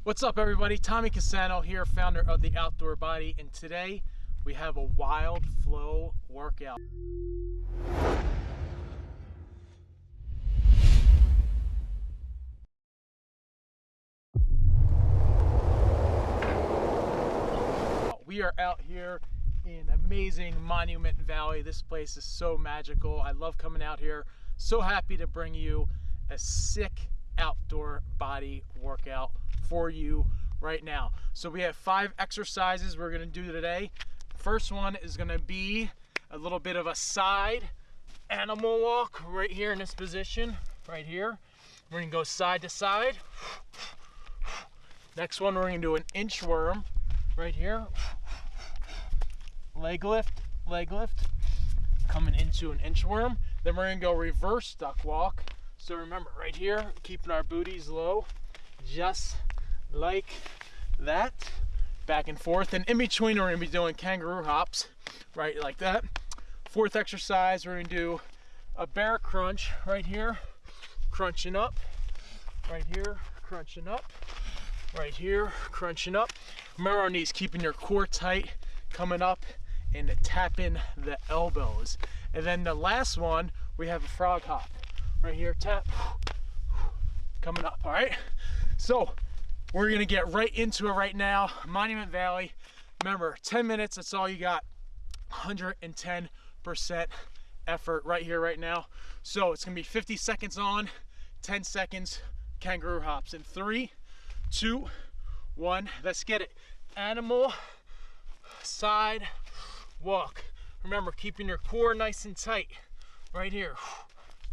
What's up everybody, Tommy Cassano here, founder of the Outdoor Body, and today we have a wild flow workout. We are out here in amazing Monument Valley. This place is so magical. I love coming out here. So happy to bring you a sick outdoor body workout for you right now. So we have 5 exercises we're going to do today. First one is going to be a little bit of a side animal walk right here in this position right here. We're going to go side to side. Next one, we're going to do an inchworm right here. Leg lift, coming into an inchworm. Then we're going to go reverse duck walk. So remember, right here, keeping our booties low, just like that, back and forth. And in between, we're going to be doing kangaroo hops, right, like that. Fourth exercise, we're going to do a bear crunch right here, crunching up, right here, crunching up, right here, crunching up. Remember our knees, keeping your core tight, coming up and tapping the elbows. And then the last one, we have a frog hop. Right here, tap, coming up, all right? So we're gonna get right into it right now. Monument Valley, remember, 10 minutes, that's all you got. 110% effort right here, right now. So it's gonna be 50 seconds on, 10 seconds kangaroo hops. In 3, 2, 1, let's get it. Animal side walk. Remember, keeping your core nice and tight right here.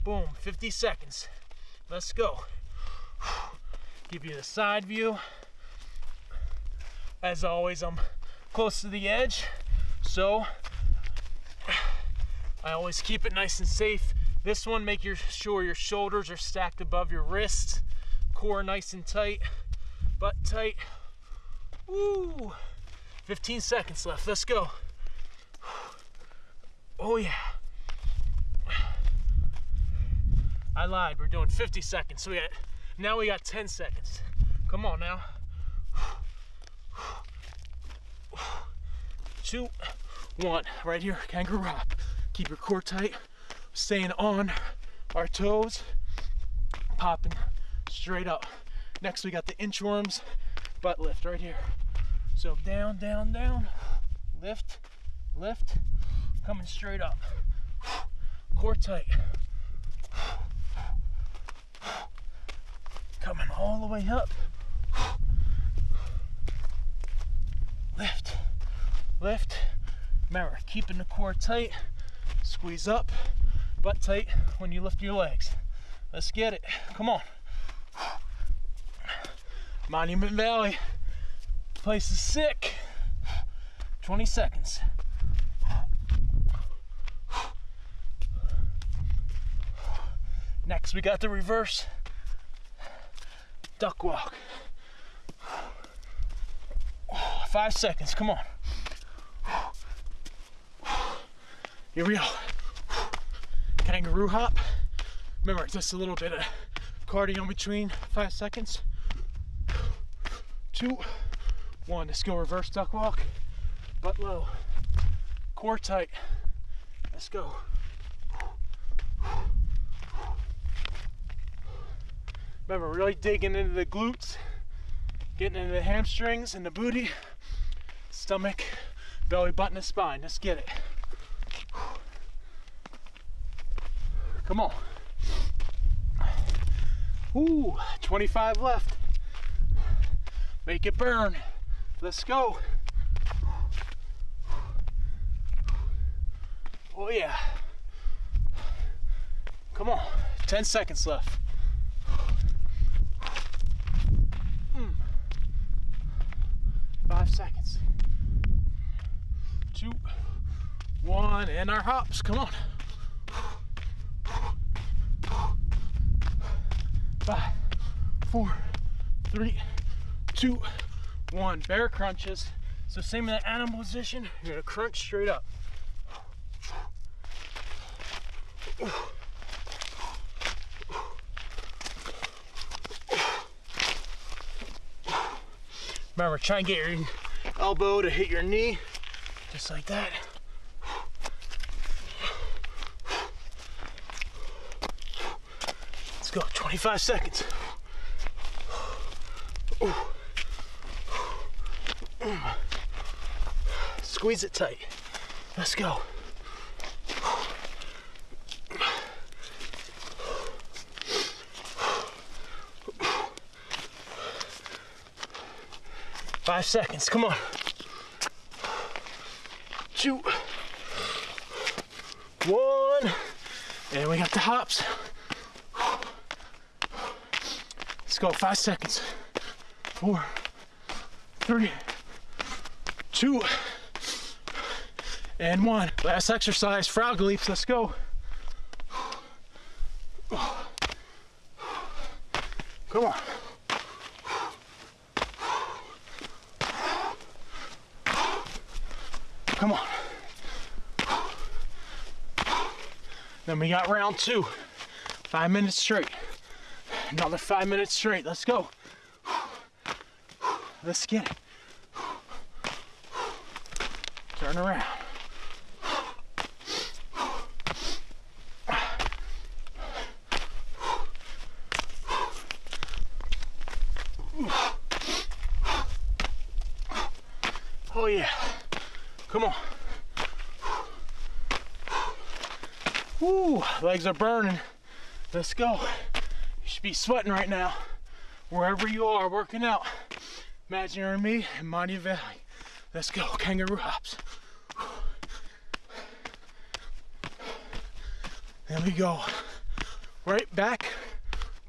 Boom, 50 seconds. Let's go. Give you the side view. As always, I'm close to the edge, so I always keep it nice and safe. This one, make sure your shoulders are stacked above your wrists. Core nice and tight, butt tight. Woo! 15 seconds left, let's go. Oh yeah. I lied, we're doing 50 seconds. So now we got 10 seconds. Come on now. 2, 1, right here, kangaroo hop. Keep your core tight, staying on our toes, popping straight up. Next we got the inchworms, butt lift right here. So down, down, down, lift, lift, coming straight up. Core tight. Coming all the way up. Lift, lift. Remember, keeping the core tight. Squeeze up, butt tight when you lift your legs. Let's get it. Come on. Monument Valley. Place is sick. 20 seconds. Next, we got the reverse duck walk. 5 seconds, come on. Here we go. Kangaroo hop. Remember, just a little bit of cardio in between. 5 seconds. 2, 1, let's go reverse duck walk. Butt low, core tight. Let's go. Remember, really digging into the glutes, getting into the hamstrings and the booty, stomach, belly button, and spine. Let's get it. Come on. Ooh, 25 left. Make it burn. Let's go. Oh yeah. Come on, 10 seconds left. 5 seconds. 2, 1, and our hops, come on. 5, 4, 3, 2, 1. Bear crunches. So same in the animal position, you're gonna crunch straight up. Remember, try and get your elbow to hit your knee, just like that. Let's go, 25 seconds. Squeeze it tight. Let's go. Five seconds, come on. 2, 1, and we got the hops. Let's go, 5 seconds. 4, 3, 2, and 1. Last exercise, frog leaps, let's go. Come on. Come on. Then we got round 2. 5 minutes straight. Another 5 minutes straight. Let's go. Let's get it. Turn around. Oh yeah. Come on. Woo, legs are burning. Let's go. You should be sweating right now. Wherever you are working out. Imagine you're me in Monty Valley. Let's go, kangaroo hops. There we go. Right back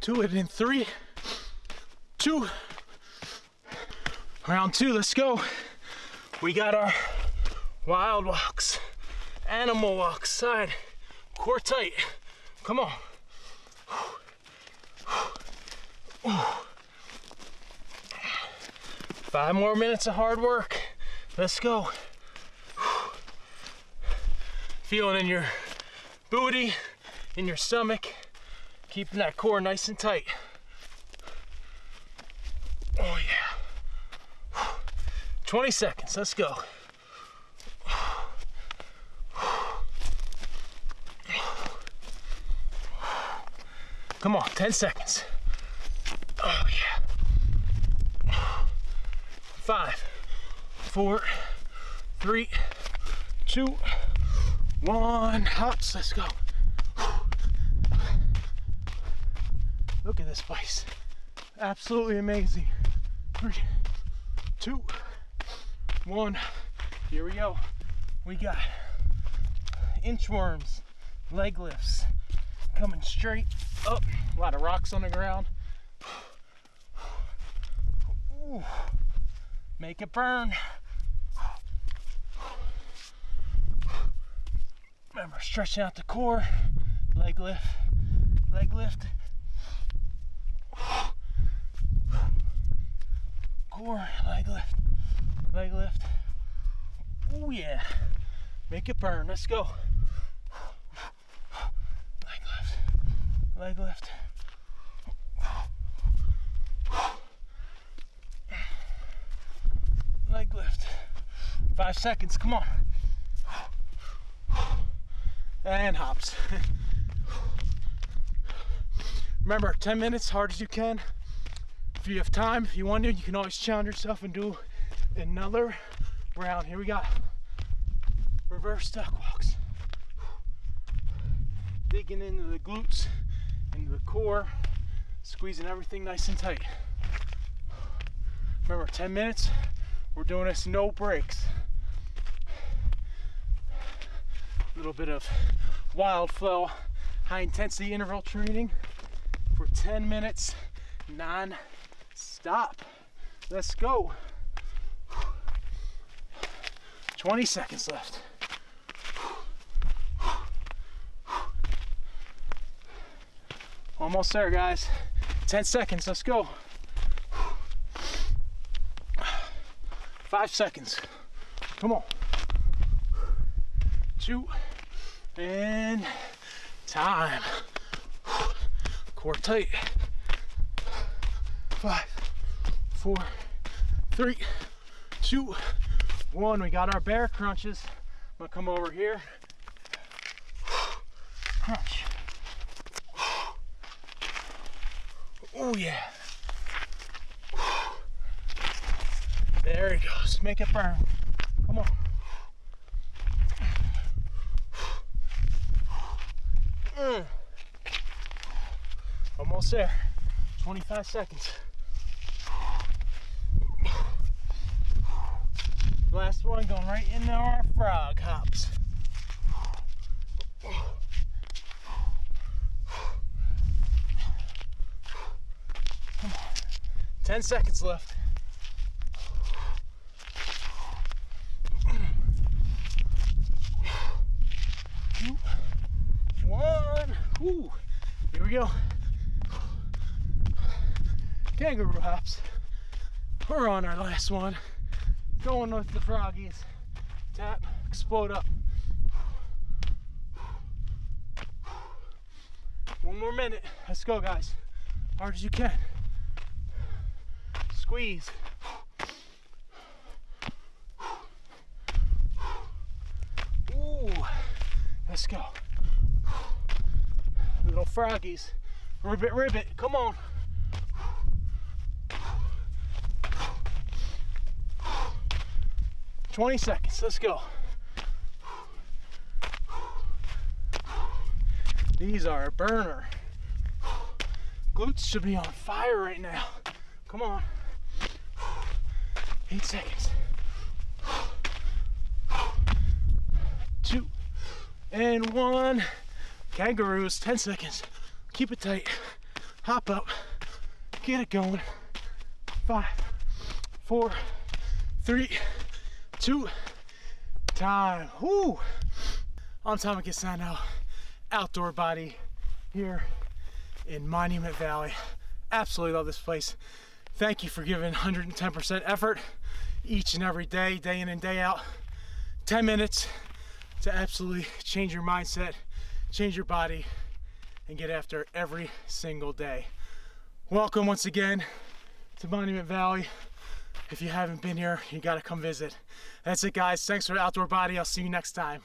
to it in 3, 2. Round 2, let's go. We got our wild walks, animal walks, side, core tight. Come on. 5 more minutes of hard work. Let's go. Feeling in your booty, in your stomach, keeping that core nice and tight. Oh yeah. 20 seconds, let's go. Come on, 10 seconds. Oh yeah. 5, 4, 3, 2, 1. Hops, let's go. Look at this place. Absolutely amazing. 3, 2, 1. Here we go. We got inchworms, leg lifts, coming straight up. A lot of rocks on the ground. Ooh. Make it burn. Remember, stretching out the core. Leg lift, leg lift. Core, leg lift, leg lift. Oh yeah. Make it burn. Let's go. Leg lift, leg lift. Leg lift. 5 seconds, come on. And hops. Remember, 10 minutes, hard as you can. If you have time, if you want to, you can always challenge yourself and do another round. Here we go. Reverse duck walks. Digging into the glutes, into the core, squeezing everything nice and tight. Remember, 10 minutes. We're doing this no breaks. A little bit of wild flow, high intensity interval training for 10 minutes non-stop. Let's go. 20 seconds left. Almost there, guys. 10 seconds, let's go. 5 seconds. Come on. 2, and time. Core tight. 5, 4, 3, 2, 1. We got our bear crunches. I'm gonna come over here. Crunch. Oh yeah. There he goes. Make it burn. Come on. Almost there. 25 seconds. Last one going right into our frog hops. Come on. 10 seconds left. 2, 1. Ooh. Here we go. Kangaroo hops. We're on our last one. Going with the froggies. Tap, explode up. 1 more minute. Let's go, guys. Hard as you can. Squeeze. Ooh. Let's go. Little froggies. Ribbit, ribbit. Come on. 20 seconds. Let's go. These are a burner. Glutes should be on fire right now. Come on. 8 seconds. 2 and 1. Kangaroos, 10 seconds. Keep it tight. Hop up. Get it going. 5, 4, 3, 2, time. Whoo! I'm Tom Casano, Outdoor Body here in Monument Valley. Absolutely love this place. Thank you for giving 110% effort each and every day, day in and day out. 10 minutes to absolutely change your mindset, change your body, and get after it every single day. Welcome once again to Monument Valley. If you haven't been here, you gotta come visit. That's it, guys. Thanks for Outdoor Body. I'll see you next time.